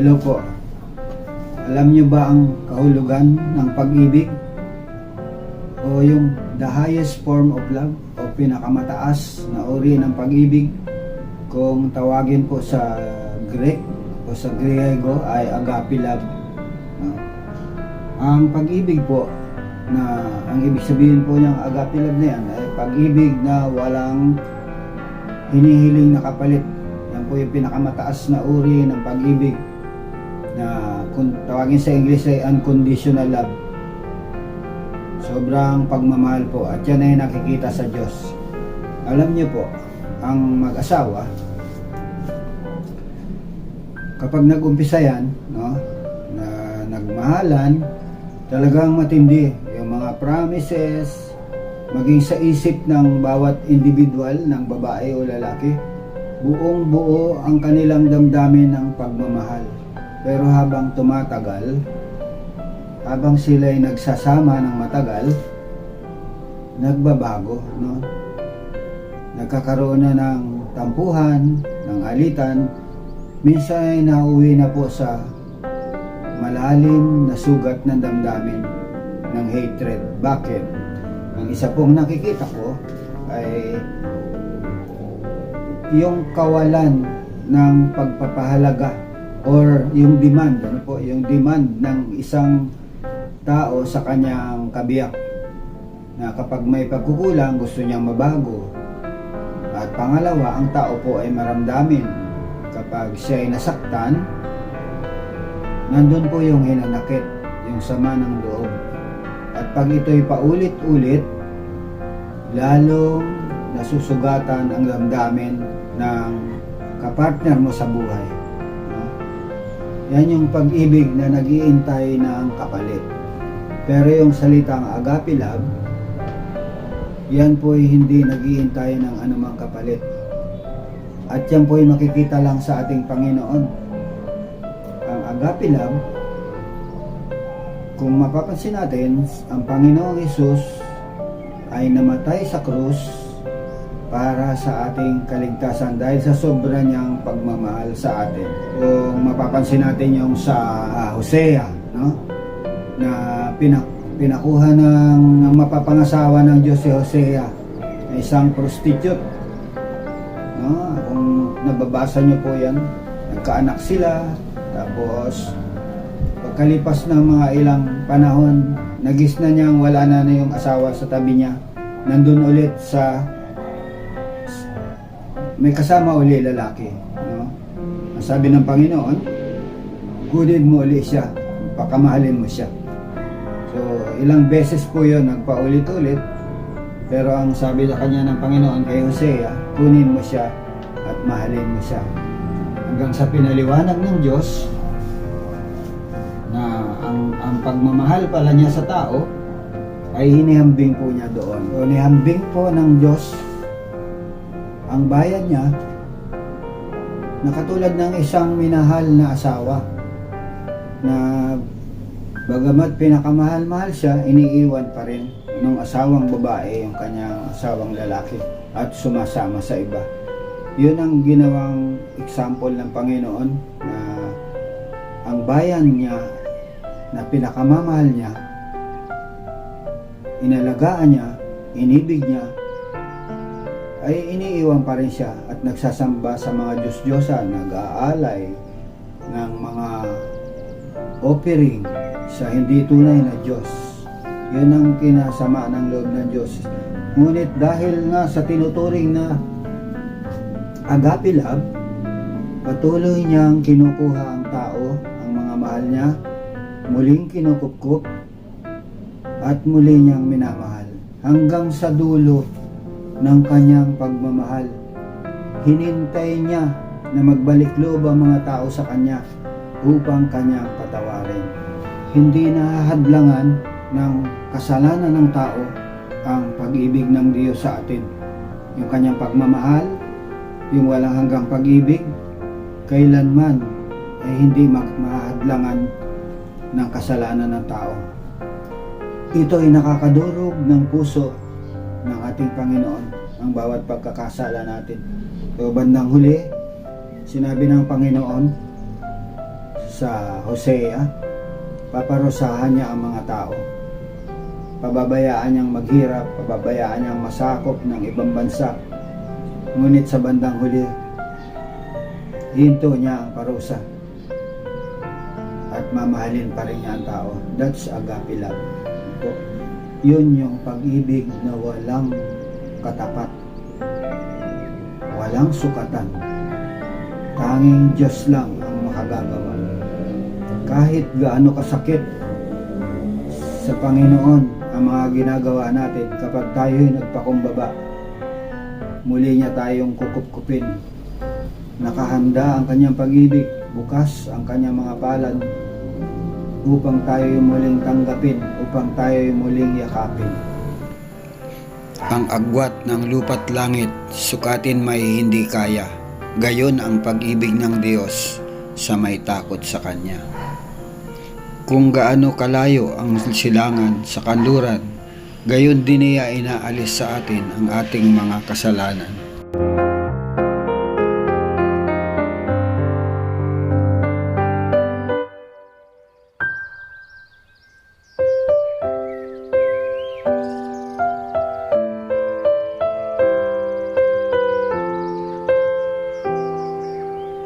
Hello po. Alam niyo ba ang kahulugan ng pag-ibig? O yung the highest form of love o pinakamataas na uri ng pag-ibig? Kung tawagin po sa Greek o sa Griego ay agape love. Ang pag-ibig po na ang ibig sabihin po ng agape love na yan ay pag-ibig na walang hinihiling na kapalit. Yan po yung pinakamataas na uri ng pag-ibig na kung tawagin sa English ay unconditional love. Sobrang pagmamahal po at yan ay nakikita sa Diyos. Alam niyo po, ang mag-asawa kapag nag-umpisa yan, no, na nagmahalan, talagang matindi yung mga promises, maging sa isip ng bawat individual ng babae o lalaki, buong buo ang kanilang damdamin ng pagmamahal. Pero habang tumatagal, habang sila'y nagsasama ng matagal, nagbabago, no? Nagkakaroon na ng tampuhan, ng alitan, minsan ay nauwi na po sa malalim na sugat ng damdamin ng hatred. Bakit? Ang isa pong nakikita ko ay yung kawalan ng pagpapahalaga or yung demand, ano po, yung demand ng isang tao sa kanyang kabiyak, na kapag may pagkukulang gusto niyang mabago. At pangalawa, ang tao po ay maramdamin kapag siya ay nasaktan, nandun po yung hinanakit, yung sama ng loob. At pag ito'y paulit-ulit, lalong nasusugatan ang damdamin ng kapartner mo sa buhay. Yan yung pag-ibig na nag-iintay ng kapalit. Pero yung salitang agape love, yan po ay hindi nag-iintay ng anumang kapalit. At yan po ay makikita lang sa ating Panginoon. Ang agape love, kung mapapansin natin, ang Panginoong Hesus ay namatay sa krus para sa ating kaligtasan dahil sa sobra niyang pagmamahal sa atin. Kung mapapansin natin yung sa Hosea, no? Na pinakuha ng mapapangasawa ng Diyos si Hosea na isang prostitute. No? Kung nababasa niyo po yan, nagkaanak sila, tapos pagkalipas ng mga ilang panahon, nagis na niyang wala na yung asawa sa tabi niya, nandun ulit sa may kasama uli lalaki, no? Ang sabi ng Panginoon, kunin mo uli siya, pakamahalin mo siya. So ilang beses po yun nagpaulit-ulit, pero ang sabi sa kanya ng Panginoon kay Hosea, kunin mo siya at mahalin mo siya. Hanggang sa pinaliwanag ng Diyos na ang pagmamahal pala niya sa tao ay hinihambing po niya doon. So nihambing po ng Diyos ang bayan niya na katulad ng isang minahal na asawa na bagamat pinakamahal-mahal siya, iniiwan pa rin ng asawang babae yung kanyang asawang lalaki at sumasama sa iba. Yun ang ginawang example ng Panginoon, na ang bayan niya na pinakamamahal niya, inalagaan niya, inibig niya, ay iniiwan pa rin siya at nagsasamba sa mga Diyos-Diyosa, nag-aalay ng mga offering sa hindi tunay na Diyos. Yun ang kinasama ng loob ng Diyos. Ngunit dahil nga sa tinuturing na agape love, patuloy niyang kinukuha ang tao, ang mga mahal niya, muling kinukupkup at muli niyang minamahal hanggang sa dulo ng kanyang pagmamahal. Hinintay niya na magbalik loob ang mga tao sa kanya upang kanyang patawarin. Hindi nahahadlangan ng kasalanan ng tao ang pag-ibig ng Diyos sa atin. Yung kanyang pagmamahal, yung walang hanggang pag-ibig, kailanman ay hindi mahahadlangan ng kasalanan ng tao. Ito ay nakakadurog ng puso ng ating Panginoon, ang bawat pagkakasala natin. So bandang huli, sinabi ng Panginoon sa Hosea, paparusahan niya ang mga tao. Pababayaan niyang maghirap, pababayaan niyang masakop ng ibang bansa. Ngunit sa bandang huli, hinto niya ang parusa at mamahalin pa rin niya ang tao. That's agape love. Yun yung pag-ibig na walang katapat, walang sukatan. Tanging Diyos lang ang makagagawa. Kahit gaano kasakit sa Panginoon ang mga ginagawa natin, kapag tayo'y nagpakumbaba, muli niya tayong kukup-kupin. Nakahanda ang kanyang pag-ibig, bukas ang kanyang mga palad upang tayo'y muling tanggapin, upang tayo'y muling yakapin. Ang agwat ng lupa't langit, sukatin may hindi kaya. Gayon ang pag-ibig ng Diyos sa may takot sa Kanya. Kung gaano kalayo ang silangan sa kanluran, gayon din niya inaalis sa atin ang ating mga kasalanan.